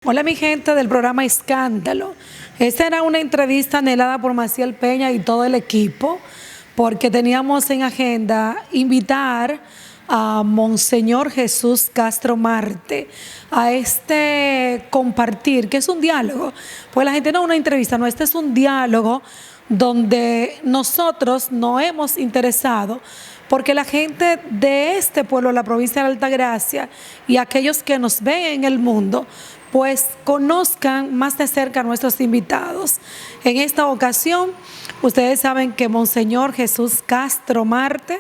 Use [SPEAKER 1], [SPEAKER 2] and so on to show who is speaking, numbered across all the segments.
[SPEAKER 1] Hola mi gente del programa Escándalo. Esta era una entrevista anhelada por Maciel Peña y todo el equipo, porque teníamos en agenda invitar a Monseñor Jesús Castro Marte a este compartir, que es un diálogo. Pues la gente no es una entrevista, no, este es un diálogo donde nosotros nos hemos interesado porque la gente de este pueblo, la provincia de Altagracia, y aquellos que nos ven en el mundo, pues conozcan más de cerca a nuestros invitados. En esta ocasión, ustedes saben que Monseñor Jesús Castro Marte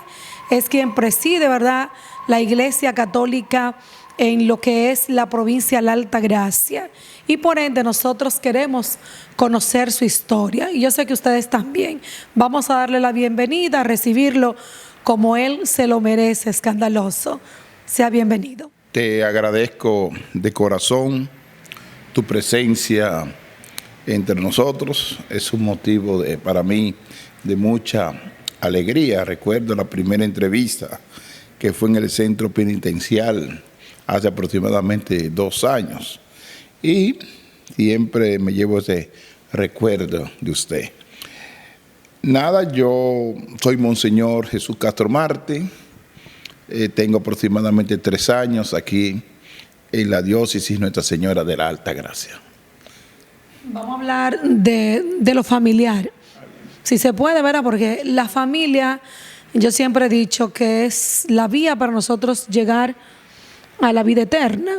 [SPEAKER 1] es quien preside, ¿verdad?, la Iglesia Católica en lo que es la provincia de la Altagracia. Y por ende nosotros queremos conocer su historia. Y yo sé que ustedes también. Vamos a darle la bienvenida, a recibirlo como él se lo merece, Escandaloso. Sea bienvenido.
[SPEAKER 2] Te agradezco de corazón tu presencia entre nosotros. Es un motivo para mí de mucha alegría. Recuerdo la primera entrevista que fue en el centro penitencial hace aproximadamente 2 años. Y siempre me llevo ese recuerdo de usted. Nada, yo soy Monseñor Jesús Castro Marte. Tengo aproximadamente 3 años aquí en la diócesis Nuestra Señora de la Altagracia.
[SPEAKER 1] Vamos a hablar de lo familiar. Si se puede, ¿verdad? Porque la familia, yo siempre he dicho que es la vía para nosotros llegar a la vida eterna,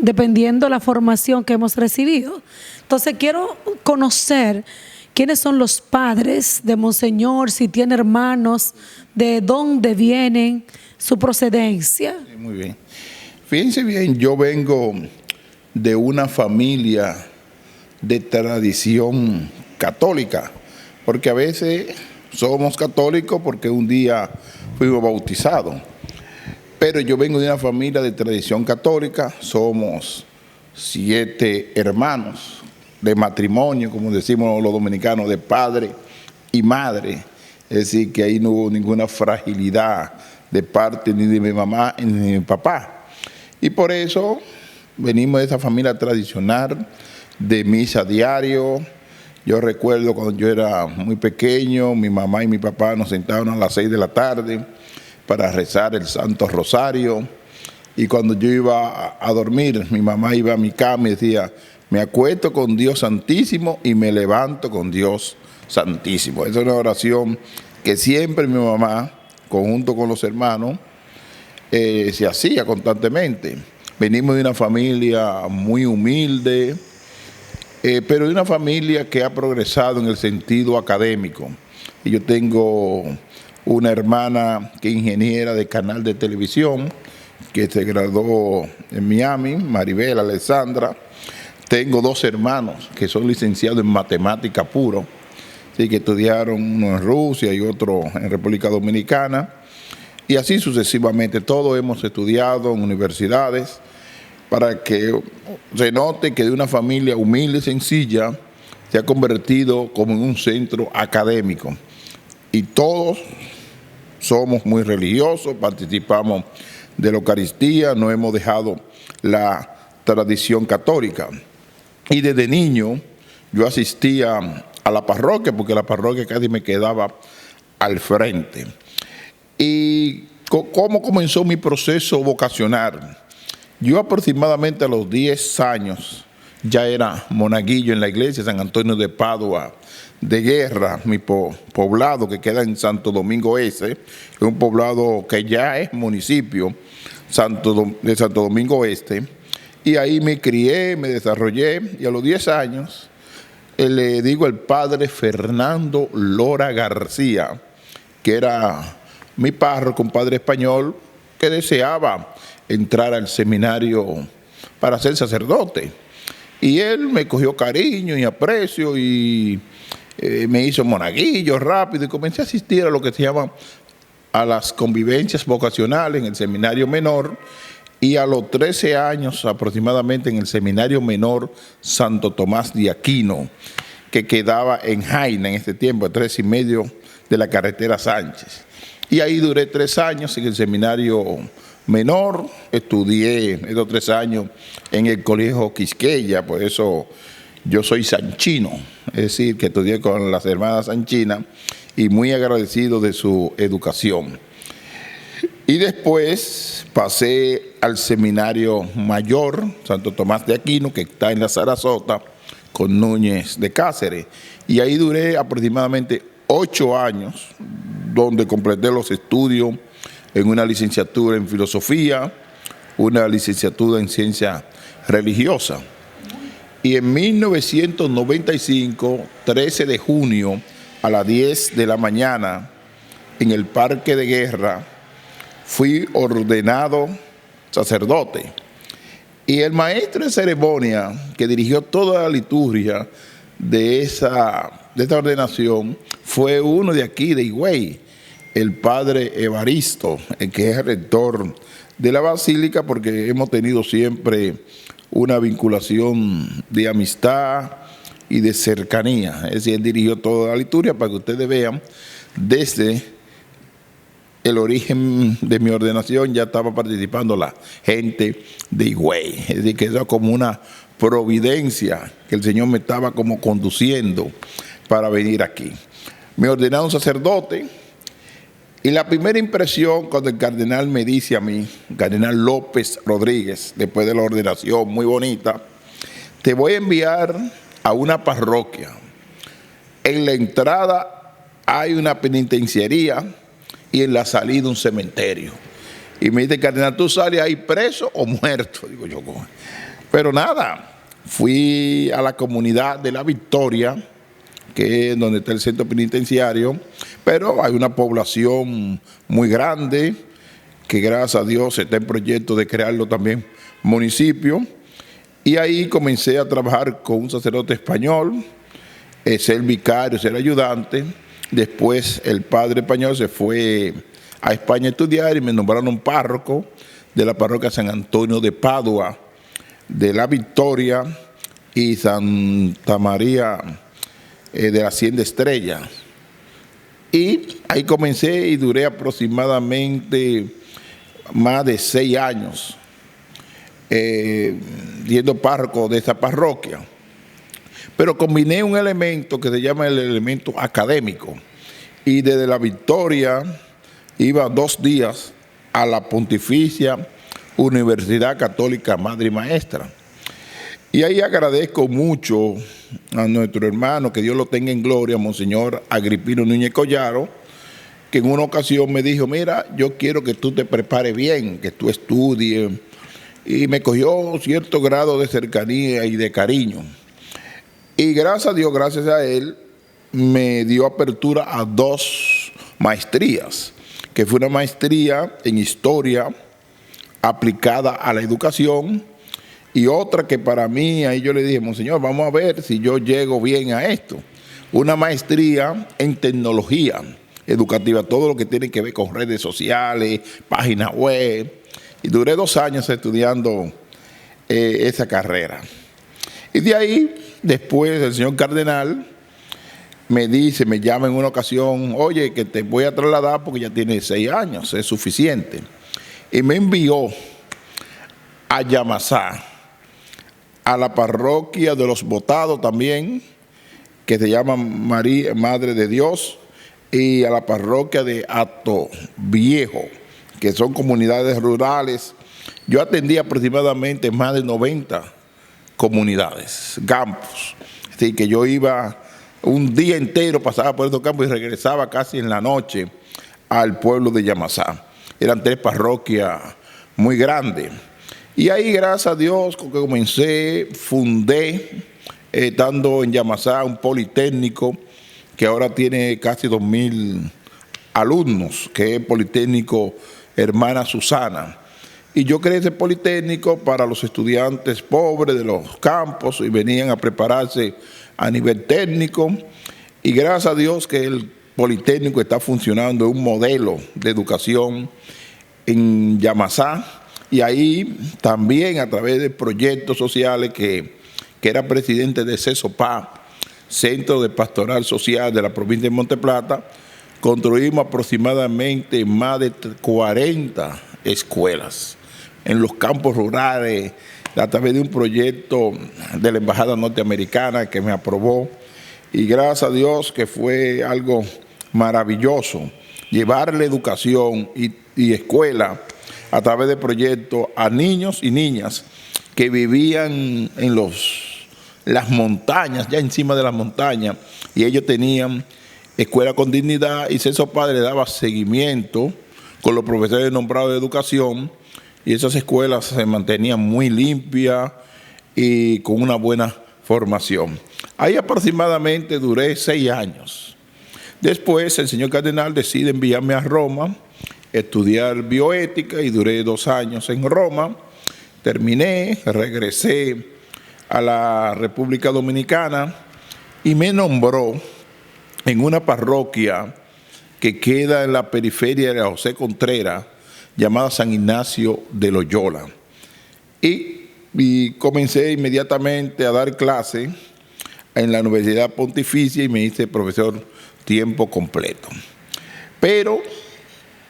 [SPEAKER 1] dependiendo de la formación que hemos recibido. Entonces quiero conocer quiénes son los padres de Monseñor, si tiene hermanos, de dónde vienen, su procedencia.
[SPEAKER 2] Sí, muy bien. Fíjense bien, yo vengo de una familia de tradición católica, porque a veces somos católicos porque un día fuimos bautizados. Pero yo vengo de una familia de tradición católica, somos 7 hermanos de matrimonio, como decimos los dominicanos, de padre y madre. Es decir, que ahí no hubo ninguna fragilidad de parte ni de mi mamá ni de mi papá. Y por eso venimos de esa familia tradicional de misa diario. Yo recuerdo cuando yo era muy pequeño, mi mamá y mi papá nos sentaban a las 6 de la tarde para rezar el Santo Rosario. Y cuando yo iba a dormir, mi mamá iba a mi cama y decía: me acuesto con Dios Santísimo y me levanto con Dios Santísimo. Esa es una oración que siempre mi mamá, conjunto con los hermanos, se hacía constantemente. Venimos de una familia muy humilde, pero de una familia que ha progresado en el sentido académico. Y yo tengo una hermana que es ingeniera de canal de televisión, que se graduó en Miami, Maribel Alexandra. Tengo 2 hermanos que son licenciados en matemática puro, sí, que estudiaron uno en Rusia y otro en República Dominicana, y así sucesivamente. Todos hemos estudiado en universidades para que se note que de una familia humilde y sencilla se ha convertido como en un centro académico. Y todos somos muy religiosos, participamos de la Eucaristía, no hemos dejado la tradición católica. Y desde niño yo asistía a la parroquia, porque la parroquia casi me quedaba al frente. ¿Y cómo comenzó mi proceso vocacional? Yo aproximadamente a los 10 años ya era monaguillo en la iglesia de San Antonio de Padua de Guerra, mi poblado que queda en Santo Domingo Este, es un poblado que ya es municipio de Santo Domingo Este, y ahí me crié, me desarrollé, y a los 10 años le digo al padre Fernando Lora García, que era mi párroco, un padre español que deseaba entrar al seminario para ser sacerdote. Y él me cogió cariño y aprecio y me hizo monaguillo rápido, y comencé a asistir a lo que se llama a las convivencias vocacionales en el seminario menor, y a los 13 años aproximadamente en el seminario menor Santo Tomás de Aquino, que quedaba en Jaina en este tiempo, a 3,5 de la carretera Sánchez. Y ahí duré 3 años en el seminario menor, estudié estos 3 años en el Colegio Quisqueya, por eso yo soy sanchino, es decir, que estudié con las hermanas sanchinas y muy agradecido de su educación. Y después pasé al Seminario Mayor Santo Tomás de Aquino, que está en la Sarasota, con Núñez de Cáceres. Y ahí duré aproximadamente 8 años, donde completé los estudios en una licenciatura en filosofía, una licenciatura en ciencia religiosa. Y en 1995, 13 de junio, a las 10 de la mañana, en el Parque de Guerra, fui ordenado sacerdote. Y el maestro de ceremonia que dirigió toda la liturgia de esta ordenación fue uno de aquí, de Higüey, el padre Evaristo, que es el rector de la basílica, porque hemos tenido siempre una vinculación de amistad y de cercanía. Es decir, él dirigió toda la liturgia para que ustedes vean desde el origen de mi ordenación ya estaba participando la gente de Higüey. Es decir, que era como una providencia que el Señor me estaba como conduciendo para venir aquí. Me ordenaron sacerdote y la primera impresión cuando el cardenal me dice a mí, cardenal López Rodríguez, después de la ordenación muy bonita, te voy a enviar a una parroquia. En la entrada hay una penitenciaría y en la salida un cementerio. Y me dice, cardenal, ¿tú sales ahí preso o muerto? Digo yo, pero nada, fui a la comunidad de La Victoria, que es donde está el centro penitenciario, pero hay una población muy grande, que gracias a Dios está en proyecto de crearlo también municipio, y ahí comencé a trabajar con un sacerdote español, ser vicario, ser ayudante. Después el padre español se fue a España a estudiar y me nombraron párroco de la parroquia San Antonio de Padua, de La Victoria y Santa María de la Hacienda Estrella. Y ahí comencé y duré aproximadamente más de 6 años siendo párroco de esa parroquia. Pero combiné un elemento que se llama el elemento académico. Y desde La Victoria iba 2 días a la Pontificia Universidad Católica Madre y Maestra. Y ahí agradezco mucho a nuestro hermano, que Dios lo tenga en gloria, Monseñor Agripino Núñez Collaro, que en una ocasión me dijo, mira, yo quiero que tú te prepares bien, que tú estudies. Y me cogió cierto grado de cercanía y de cariño. Y gracias a Dios, gracias a él, me dio apertura a 2 maestrías, que fue una maestría en historia aplicada a la educación y otra que para mí, ahí yo le dije, Monseñor, vamos a ver si yo llego bien a esto. Una maestría en tecnología educativa, todo lo que tiene que ver con redes sociales, páginas web. Y duré 2 años estudiando esa carrera. Y de ahí, después el señor cardenal me dice, me llama en una ocasión, oye, que te voy a trasladar porque ya tienes 6 años, es suficiente. Y me envió a Yamasá, a la parroquia de los Botados también, que se llama María, Madre de Dios, y a la parroquia de Hato Viejo, que son comunidades rurales. Yo atendí aproximadamente más de 90 comunidades, campos. Así que yo iba un día entero, pasaba por estos campos y regresaba casi en la noche al pueblo de Yamasá. Eran 3 parroquias muy grandes. Y ahí, gracias a Dios, que comencé, fundé, estando en Yamasá, un politécnico que ahora tiene casi 2.000 alumnos, que es el Politécnico Hermana Susana. Y yo creé ese politécnico para los estudiantes pobres de los campos y venían a prepararse a nivel técnico. Y gracias a Dios que el politécnico está funcionando, un modelo de educación en Yamasá. Y ahí también a través de proyectos sociales que era presidente de CESOPA, Centro de Pastoral Social de la provincia de Monteplata, construimos aproximadamente más de 40 escuelas en los campos rurales a través de un proyecto de la Embajada Norteamericana que me aprobó, y gracias a Dios que fue algo maravilloso llevarle educación y escuela a través de proyectos a niños y niñas que vivían en las montañas, ya encima de las montañas, y ellos tenían escuela con dignidad, y Censo Padre daba seguimiento con los profesores nombrados de educación, y esas escuelas se mantenían muy limpias y con una buena formación. Ahí aproximadamente duré 6 años. Después el señor cardenal decide enviarme a Roma, estudiar bioética, y duré 2 años en Roma. Terminé, regresé a la República Dominicana y me nombró en una parroquia que queda en la periferia de José Contreras, llamada San Ignacio de Loyola. Y comencé inmediatamente a dar clase en la Universidad Pontificia y me hice profesor tiempo completo. Pero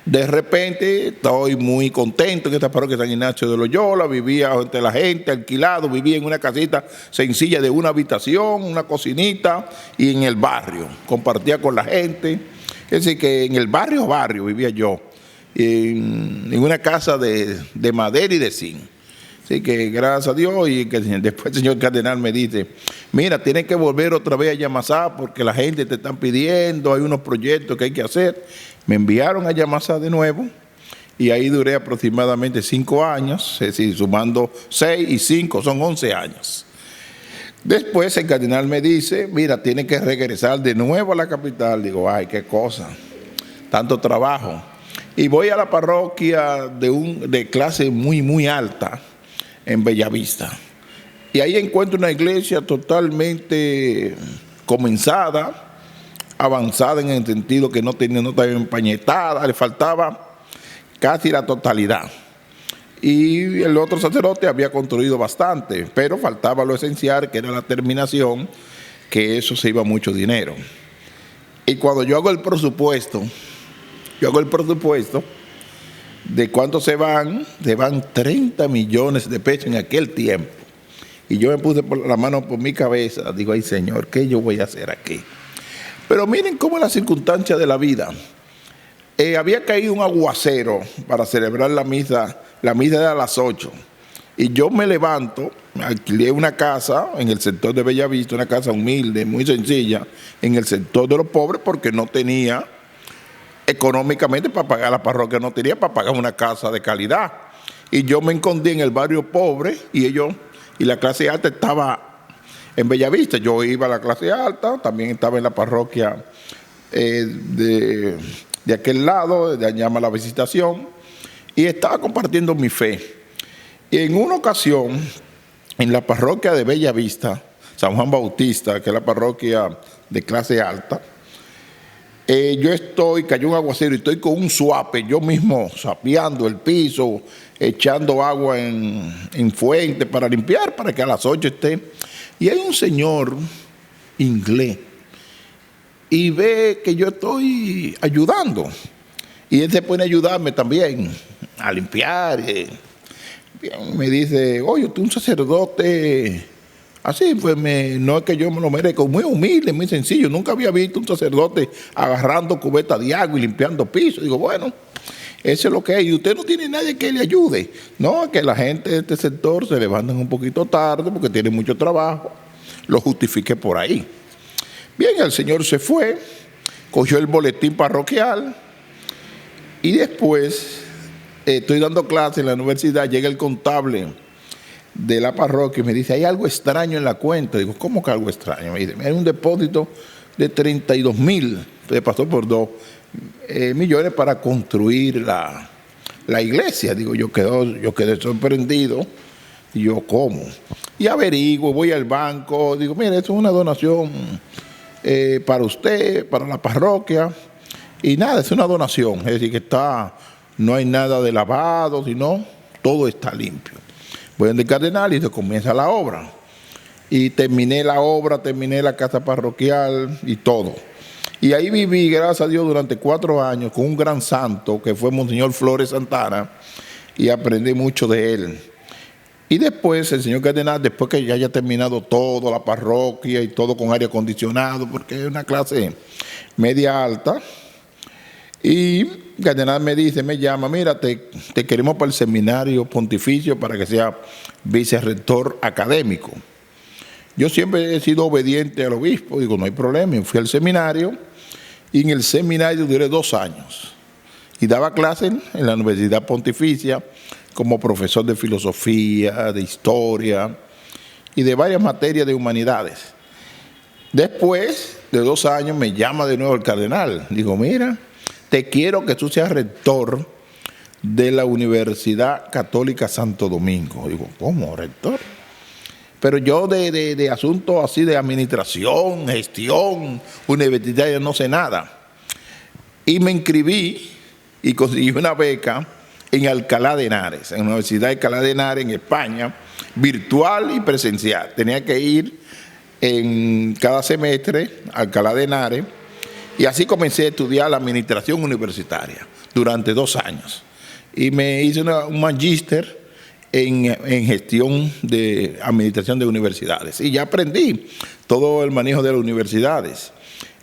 [SPEAKER 2] de repente estoy muy contento en esta parroquia de San Ignacio de Loyola, vivía entre la gente, alquilado, vivía en una casita sencilla de una habitación, una cocinita, y en el barrio, compartía con la gente. Es decir, que en el barrio vivía yo, en una casa de madera y de zinc. Así que gracias a Dios, y que después el señor cardenal me dice, mira, tienes que volver otra vez a Yamasá porque la gente te están pidiendo, hay unos proyectos que hay que hacer. Me enviaron a Yamasá de nuevo y ahí duré aproximadamente 5 años, es decir, sumando 6 y 5, son 11 años. Después el cardenal me dice, mira, tienes que regresar de nuevo a la capital. Digo, ay, qué cosa, tanto trabajo. Y voy a la parroquia de clase muy, muy alta, en Bellavista. Y ahí encuentro una iglesia totalmente comenzada, avanzada en el sentido que no estaba empañetada, le faltaba casi la totalidad. Y el otro sacerdote había construido bastante, pero faltaba lo esencial, que era la terminación, que eso se iba mucho dinero. Y cuando yo hago el presupuesto de cuánto se van 30 millones de pesos en aquel tiempo. Y yo me puse la mano por mi cabeza, digo, ay Señor, ¿qué yo voy a hacer aquí? Pero miren cómo es la circunstancia de la vida. Había caído un aguacero para celebrar la misa era a las 8. Y yo me levanto, alquilé una casa en el sector de Bellavista, una casa humilde, muy sencilla, en el sector de los pobres, porque no tenía económicamente para pagar la parroquia, no tenía para pagar una casa de calidad. Y yo me escondí en el barrio pobre y la clase alta estaba en Bellavista. Yo iba a la clase alta, también estaba en la parroquia de aquel lado, de llama La Visitación, y estaba compartiendo mi fe. Y en una ocasión, en la parroquia de Bellavista, San Juan Bautista, que es la parroquia de clase alta, cayó un aguacero y estoy con un suape, yo mismo sapeando el piso, echando agua en fuente para limpiar, para que a las 8 esté. Y hay un señor inglés y ve que yo estoy ayudando. Y él se pone a ayudarme también a limpiar. Bien, me dice, oye, tú un sacerdote. Así, pues no es que yo me lo merezco, muy humilde, muy sencillo. Nunca había visto un sacerdote agarrando cubeta de agua y limpiando pisos. Digo, bueno, eso es lo que hay. Y usted no tiene nadie que le ayude. No, que la gente de este sector se levantan un poquito tarde porque tienen mucho trabajo. Lo justifiqué por ahí. Bien, el señor se fue, cogió el boletín parroquial y después estoy dando clases en la universidad, llega el contable de la parroquia y me dice, hay algo extraño en la cuenta. Digo, ¿cómo que algo extraño? Me dice, hay un depósito de 32,000, se pasó por 2 millones para construir la iglesia. Digo, yo quedé sorprendido. Y yo, ¿cómo? Y averiguo, voy al banco, digo, mire, esto es una donación para usted, para la parroquia. Y nada, es una donación, es decir, que no hay nada de lavado, sino todo está limpio. Voy al cardenal y se comienza la obra. Y terminé la obra, terminé la casa parroquial y todo. Y ahí viví, gracias a Dios, durante 4 años con un gran santo que fue Monseñor Flores Santana, y aprendí mucho de él. Y después el señor cardenal, después que ya haya terminado todo, la parroquia y todo con aire acondicionado, porque es una clase media alta, y el cardenal me dice, me llama, mira, te queremos para el seminario pontificio para que sea vicerrector académico. Yo siempre he sido obediente al obispo, digo, no hay problema, y fui al seminario, y en el seminario duré 2 años. Y daba clases en la Universidad Pontificia como profesor de filosofía, de historia y de varias materias de humanidades. Después de 2 años me llama de nuevo el cardenal. Digo, mira, te quiero que tú seas rector de la Universidad Católica Santo Domingo. Digo, ¿cómo, rector? Pero yo de asuntos así de administración, gestión, universitaria, no sé nada. Y me inscribí y conseguí una beca en Alcalá de Henares, en la Universidad de Alcalá de Henares, en España, virtual y presencial. Tenía que ir en cada semestre a Alcalá de Henares, y así comencé a estudiar la administración universitaria durante 2 años. Y me hice un magíster en gestión de administración de universidades. Y ya aprendí todo el manejo de las universidades.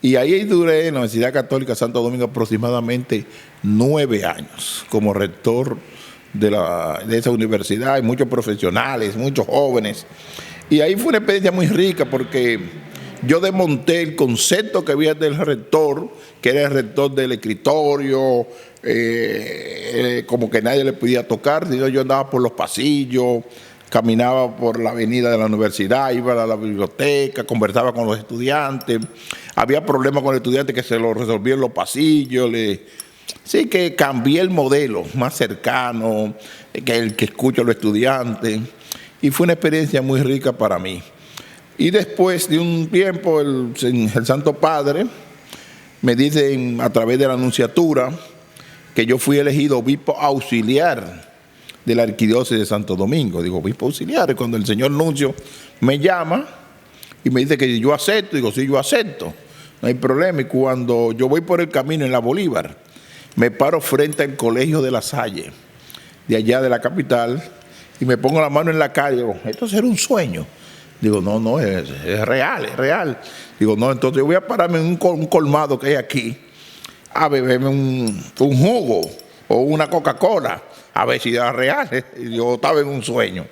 [SPEAKER 2] Y ahí duré en la Universidad Católica Santo Domingo aproximadamente 9 años como rector de esa universidad. Hay muchos profesionales, muchos jóvenes. Y ahí fue una experiencia muy rica porque yo desmonté el concepto que había del rector, que era el rector del escritorio, como que nadie le podía tocar, sino yo andaba por los pasillos, caminaba por la avenida de la universidad, iba a la biblioteca, conversaba con los estudiantes. Había problemas con los estudiantes que se los resolvía en los pasillos. Sí, que cambié el modelo más cercano, que el que escucha a los estudiantes. Y fue una experiencia muy rica para mí. Y después de un tiempo, el Santo Padre me dice a través de la Nunciatura que yo fui elegido obispo auxiliar de la Arquidiócesis de Santo Domingo. Digo, obispo auxiliar. Y cuando el señor Nuncio me llama y me dice que yo acepto, digo, sí, yo acepto, no hay problema. Y cuando yo voy por el camino en la Bolívar, me paro frente al Colegio de La Salle, de allá de la capital, y me pongo la mano en la cara y digo, ¿esto será un sueño? Digo, no, es real, es real. Digo, no, entonces yo voy a pararme en un colmado que hay aquí a beberme un jugo o una Coca-Cola, a ver si era real. Yo estaba en un sueño.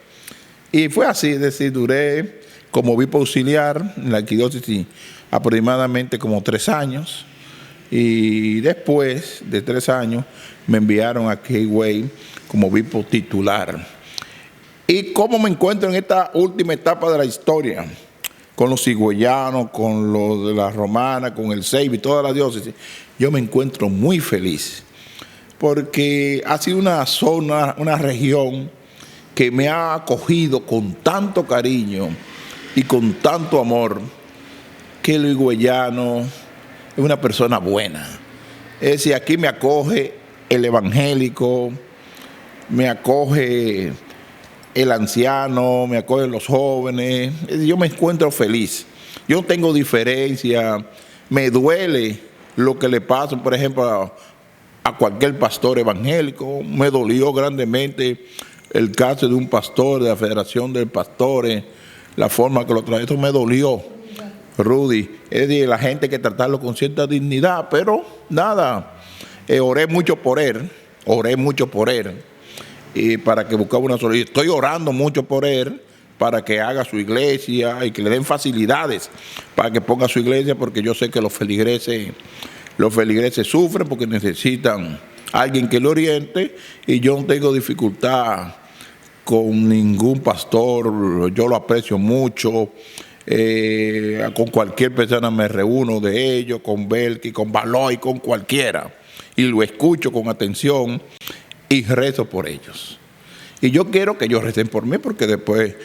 [SPEAKER 2] Y fue así, es decir, duré como obispo auxiliar en la arquidiócesis aproximadamente como 3 años. Y después de 3 años me enviaron a Queiguey como obispo titular. ¿Y cómo me encuentro en esta última etapa de la historia? Con los cigüeyanos, con los de la romana, con el Ceiba y toda la diócesis. Yo me encuentro muy feliz, porque ha sido una zona, una región que me ha acogido con tanto cariño y con tanto amor, que el higüeyano es una persona buena. Es decir, aquí me acoge el evangélico, me acoge el anciano, me acogen los jóvenes. Yo me encuentro feliz. Yo no tengo diferencia. Me duele lo que le pasa, por ejemplo, a cualquier pastor evangélico. Me dolió grandemente el caso de un pastor de la Federación de Pastores, la forma que lo trae. Esto me dolió, Rudy. Es decir, la gente hay que tratarlo con cierta dignidad, pero nada. Oré mucho por él, y para que buscara una solución. Estoy orando mucho por él para que haga su iglesia y que le den facilidades para que ponga su iglesia, porque yo sé que los feligreses sufren porque necesitan a alguien que lo oriente, y yo no tengo dificultad con ningún pastor. Yo lo aprecio mucho. Con cualquier persona me reúno de ellos, con Belki, con Baloy, con cualquiera, y lo escucho con atención y rezo por ellos. Y yo quiero que ellos recen por mí, porque después,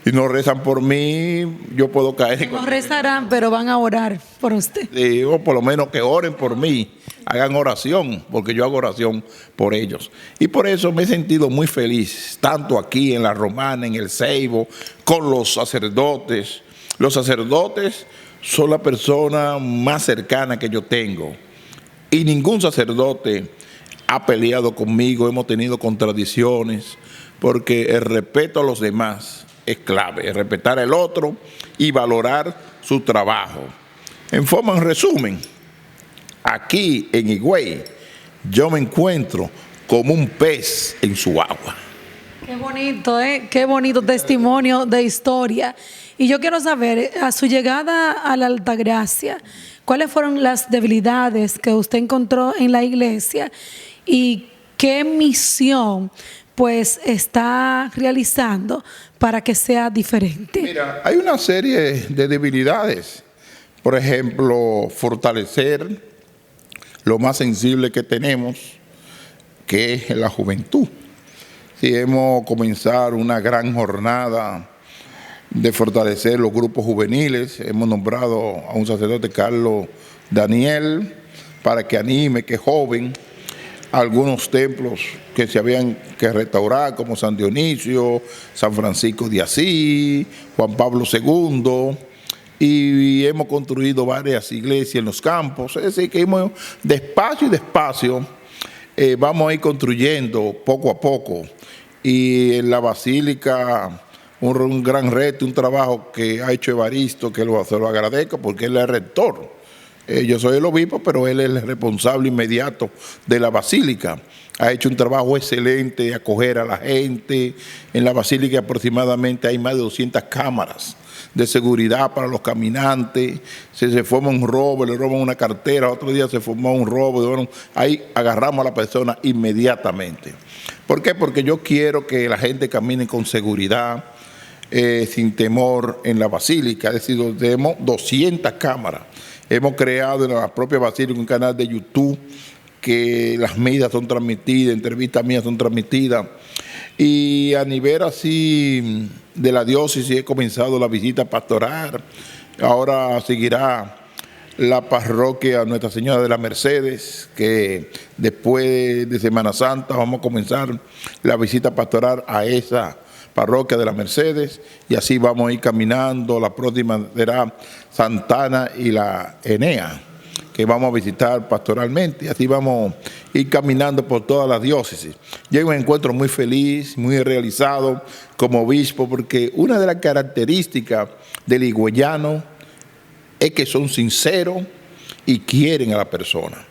[SPEAKER 2] si no rezan por mí, yo puedo caer.
[SPEAKER 1] No rezarán, pero van a orar por usted.
[SPEAKER 2] O por lo menos que oren por mí, hagan oración, porque yo hago oración por ellos. Y por eso me he sentido muy feliz, tanto aquí en la Romana, en el Ceibo, con los sacerdotes. Los sacerdotes son la persona más cercana que yo tengo. Y ningún sacerdote ha peleado conmigo, hemos tenido contradicciones, porque el respeto a los demás es clave, respetar al otro y valorar su trabajo. En resumen, aquí en Higüey yo me encuentro como un pez en su agua.
[SPEAKER 1] Qué bonito, ¿eh? Qué bonito testimonio de historia. Y yo quiero saber, a su llegada a la Altagracia, ¿cuáles fueron las debilidades que usted encontró en la iglesia y qué misión pues está realizando para que sea diferente?
[SPEAKER 2] Mira, hay una serie de debilidades. Por ejemplo, fortalecer lo más sensible que tenemos, que es la juventud. Si hemos comenzado una gran jornada de fortalecer los grupos juveniles, hemos nombrado a un sacerdote, Carlos Daniel, para que anime, que joven, algunos templos que se habían que restaurar, como San Dionisio, San Francisco de Asís, Juan Pablo II, y hemos construido varias iglesias en los campos. Es decir, que hemos despacio y despacio vamos a ir construyendo poco a poco. Y en la basílica, un gran reto, un trabajo que ha hecho Evaristo, que se lo agradezco porque él es el rector. Yo soy el obispo, pero él es el responsable inmediato de la basílica. Ha hecho un trabajo excelente de acoger a la gente. En la basílica aproximadamente hay más de 200 cámaras de seguridad para los caminantes. Si se forma un robo, le roban una cartera, otro día se formó un robo, bueno, ahí agarramos a la persona inmediatamente. ¿Por qué? Porque yo quiero que la gente camine con seguridad, sin temor en la basílica. Es decir, tenemos 200 cámaras. Hemos creado en la propia basílica un canal de YouTube que las medidas son transmitidas, entrevistas mías son transmitidas. Y a nivel así de la diócesis he comenzado la visita pastoral. Ahora seguirá la parroquia Nuestra Señora de la Mercedes, que después de Semana Santa vamos a comenzar la visita pastoral a esa parroquia de la Mercedes, y así vamos a ir caminando. La próxima será Santana y la Enea, que vamos a visitar pastoralmente, y así vamos a ir caminando por todas las diócesis. Yo me encuentro muy feliz, muy realizado como obispo, porque una de las características del higüeyano es que son sinceros y quieren a la persona.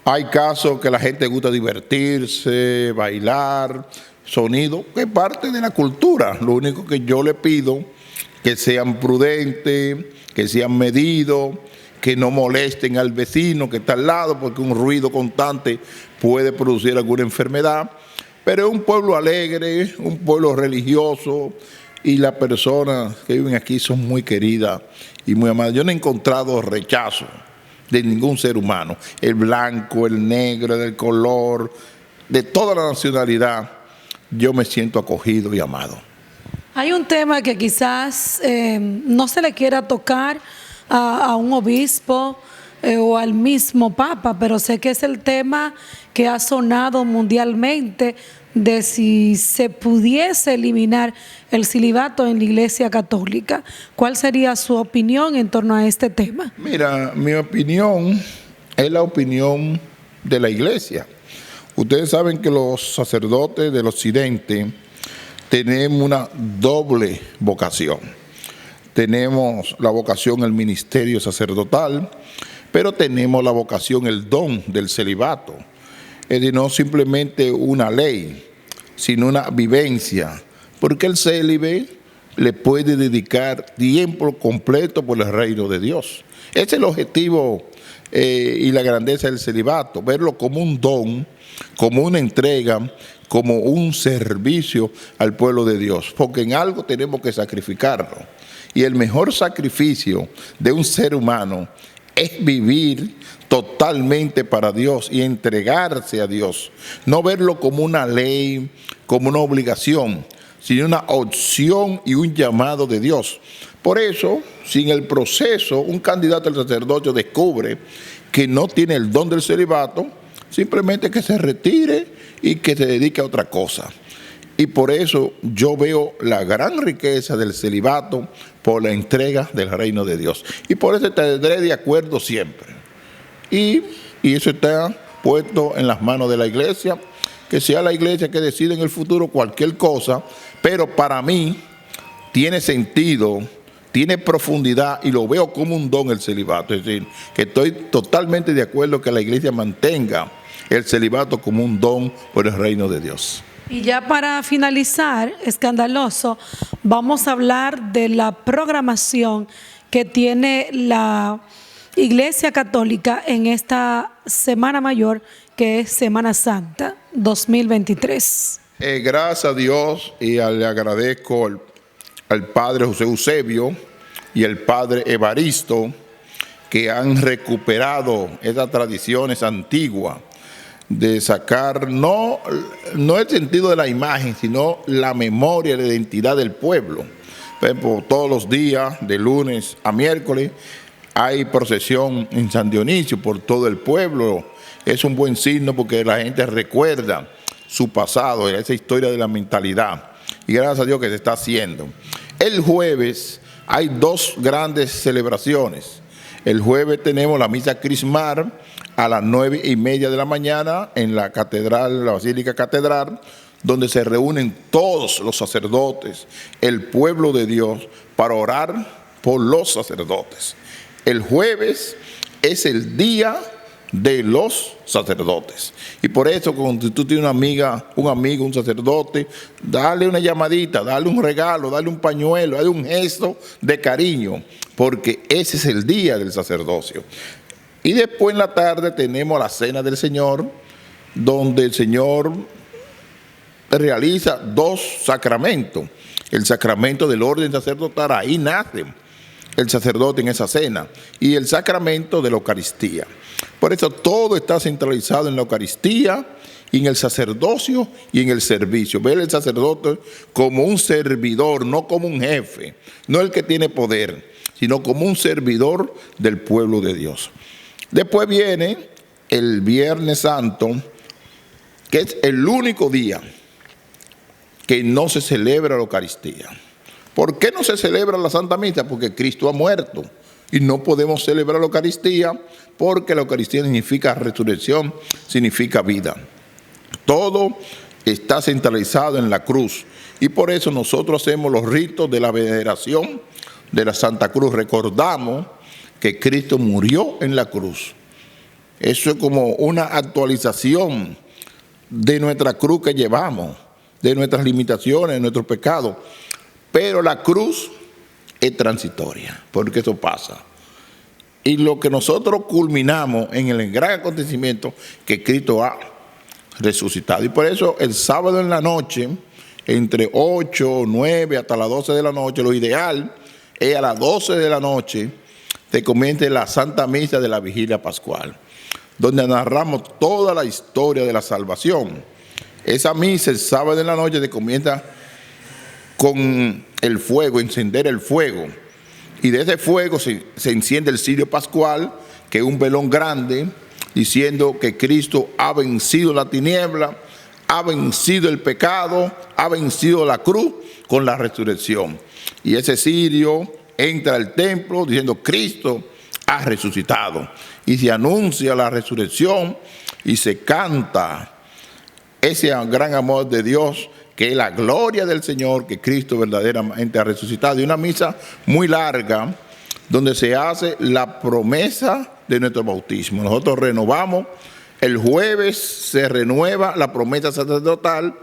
[SPEAKER 2] Hay casos que la gente gusta divertirse, bailar, sonido, que es parte de la cultura. Lo único que yo le pido, que sean prudentes, que sean medidos, que no molesten al vecino que está al lado, porque un ruido constante puede producir alguna enfermedad. Pero es un pueblo alegre, un pueblo religioso, y las personas que viven aquí son muy queridas y muy amadas. Yo no he encontrado rechazo de ningún ser humano, el blanco, el negro, del color, de toda la nacionalidad. Yo me siento acogido y amado.
[SPEAKER 1] Hay un tema que quizás no se le quiera tocar a un obispo o al mismo Papa, pero sé que es el tema que ha sonado mundialmente de si se pudiese eliminar el celibato en la Iglesia Católica. ¿Cuál sería su opinión en torno a este tema?
[SPEAKER 2] Mira, mi opinión es la opinión de la Iglesia. Ustedes saben que los sacerdotes del occidente tenemos una doble vocación. Tenemos la vocación al ministerio sacerdotal, pero tenemos la vocación, el don del celibato. Es decir, no simplemente una ley, sino una vivencia, porque el célibe le puede dedicar tiempo completo por el reino de Dios. Ese es el objetivo y la grandeza del celibato, verlo como un don, como una entrega, como un servicio al pueblo de Dios, porque en algo tenemos que sacrificarlo. Y el mejor sacrificio de un ser humano es vivir totalmente para Dios y entregarse a Dios. No verlo como una ley, como una obligación, sino una opción y un llamado de Dios. Por eso, si en el proceso un candidato al sacerdocio descubre que no tiene el don del celibato, simplemente que se retire y que se dedique a otra cosa. Y por eso yo veo la gran riqueza del celibato por la entrega del reino de Dios. Y por eso estaré de acuerdo siempre. Y eso está puesto en las manos de la iglesia, que sea la iglesia que decida en el futuro cualquier cosa, pero para mí tiene sentido, tiene profundidad y lo veo como un don el celibato. Es decir, que estoy totalmente de acuerdo que la iglesia mantenga el celibato como un don por el reino de Dios.
[SPEAKER 1] Y ya para finalizar, Escandaloso, vamos a hablar de la programación que tiene la Iglesia Católica en esta Semana Mayor, que es Semana Santa 2023.
[SPEAKER 2] Gracias a Dios y le agradezco al padre José Eusebio y al padre Evaristo, que han recuperado esas tradiciones antiguas de sacar no el sentido de la imagen, sino la memoria y la identidad del pueblo. Por todos los días, de lunes a miércoles, hay procesión en San Dionisio por todo el pueblo. Es un buen signo porque la gente recuerda su pasado, esa historia de la mentalidad. Y gracias a Dios que se está haciendo. El jueves hay dos grandes celebraciones. El jueves tenemos la misa crismal a las 9:30 de la mañana en la catedral, la Basílica Catedral, donde se reúnen todos los sacerdotes, el pueblo de Dios, para orar por los sacerdotes. El jueves es el día de los sacerdotes. Y por eso, cuando tú tienes una amiga, un amigo, un sacerdote, dale una llamadita, dale un regalo, dale un pañuelo, dale un gesto de cariño, porque ese es el día del sacerdocio. Y después en la tarde tenemos la Cena del Señor, donde el Señor realiza dos sacramentos. El sacramento del orden sacerdotal, ahí nace el sacerdote en esa cena, y el sacramento de la Eucaristía. Por eso todo está centralizado en la Eucaristía, y en el sacerdocio y en el servicio. Ver el sacerdote como un servidor, no como un jefe, no el que tiene poder, sino como un servidor del pueblo de Dios. Después viene el Viernes Santo, que es el único día que no se celebra la Eucaristía. ¿Por qué no se celebra la Santa Misa? Porque Cristo ha muerto y no podemos celebrar la Eucaristía, porque la Eucaristía significa resurrección, significa vida. Todo está centralizado en la cruz, y por eso nosotros hacemos los ritos de la veneración de la Santa Cruz. Recordamos que Cristo murió en la cruz. Eso es como una actualización de nuestra cruz que llevamos, de nuestras limitaciones, de nuestros pecados. Pero la cruz es transitoria, porque eso pasa. Y lo que nosotros culminamos en el gran acontecimiento, que Cristo ha resucitado. Y por eso el sábado en la noche, entre 8, 9 hasta las 12 de la noche, lo ideal es a las 12 de la noche se comience la Santa Misa de la Vigilia Pascual, donde narramos toda la historia de la salvación. Esa misa el sábado en la noche se comienza con el fuego, encender el fuego. Y de ese fuego se enciende el cirio pascual, que es un velón grande, diciendo que Cristo ha vencido la tiniebla, ha vencido el pecado, ha vencido la cruz con la resurrección. Y ese cirio entra al templo diciendo: Cristo ha resucitado. Y se anuncia la resurrección y se canta ese gran amor de Dios, que es la gloria del Señor, que Cristo verdaderamente ha resucitado. Y una misa muy larga, donde se hace la promesa de nuestro bautismo. Nosotros renovamos, el jueves se renueva la promesa sacerdotal,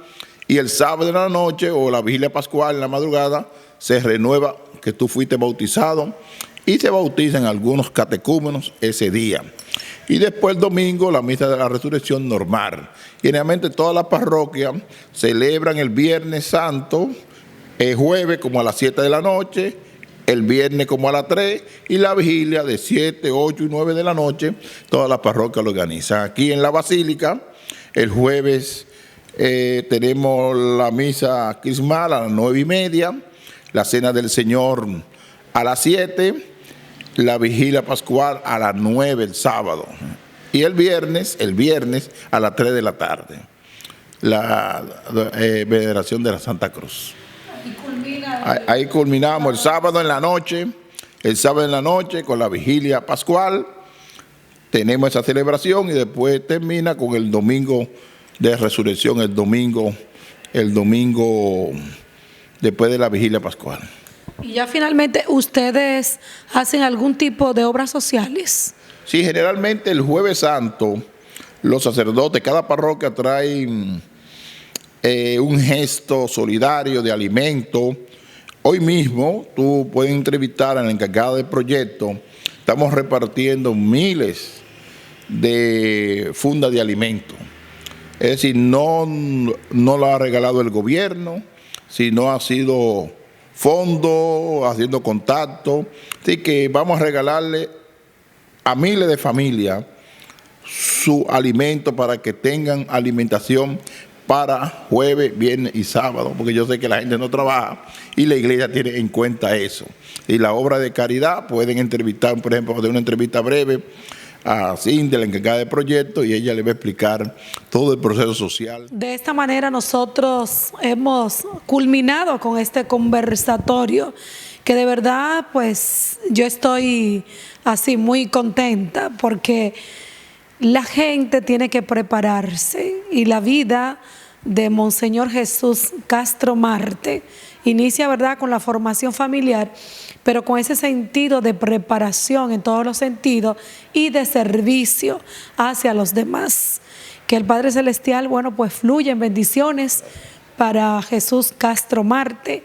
[SPEAKER 2] y el sábado en la noche, o la vigilia pascual en la madrugada, se renueva que tú fuiste bautizado, y se bautizan algunos catecúmenos ese día. Y después el domingo, la misa de la resurrección normal. Generalmente todas las parroquias celebran el Viernes Santo, el jueves como a las 7 de la noche, el viernes como a las 3, y la vigilia de 7, 8 y 9 de la noche. Todas las parroquias lo organizan. Aquí en la Basílica, el jueves tenemos la misa crismal a las 9:30, la Cena del Señor a las 7, la vigilia pascual a las 9 el sábado, y el viernes a las 3 de la tarde. la veneración de la Santa Cruz. Ahí culminamos el sábado en la noche. El sábado en la noche con la vigilia pascual. Tenemos esa celebración y después termina con el domingo de resurrección, el domingo después de la vigilia pascual.
[SPEAKER 1] Y ya finalmente, ¿ustedes hacen algún tipo de obras sociales?
[SPEAKER 2] Sí, generalmente el Jueves Santo, los sacerdotes, cada parroquia trae un gesto solidario de alimento. Hoy mismo tú puedes entrevistar a la encargada del proyecto. Estamos repartiendo miles de fundas de alimentos. Es decir, no lo ha regalado el gobierno, sino ha sido fondo, haciendo contacto. Así que vamos a regalarle a miles de familias su alimento para que tengan alimentación para jueves, viernes y sábado, porque yo sé que la gente no trabaja y la iglesia tiene en cuenta eso. Y la obra de caridad, pueden entrevistar, por ejemplo, de una entrevista breve a Cindy, la encargada de proyecto, y ella le va a explicar todo el proceso social.
[SPEAKER 1] De esta manera nosotros hemos culminado con este conversatorio, que de verdad pues yo estoy así muy contenta, porque la gente tiene que prepararse y la vida de Monseñor Jesús Castro Marte inicia, ¿verdad?, con la formación familiar, pero con ese sentido de preparación en todos los sentidos y de servicio hacia los demás. Que el Padre Celestial, bueno, pues fluya en bendiciones para Jesús Castro Marte.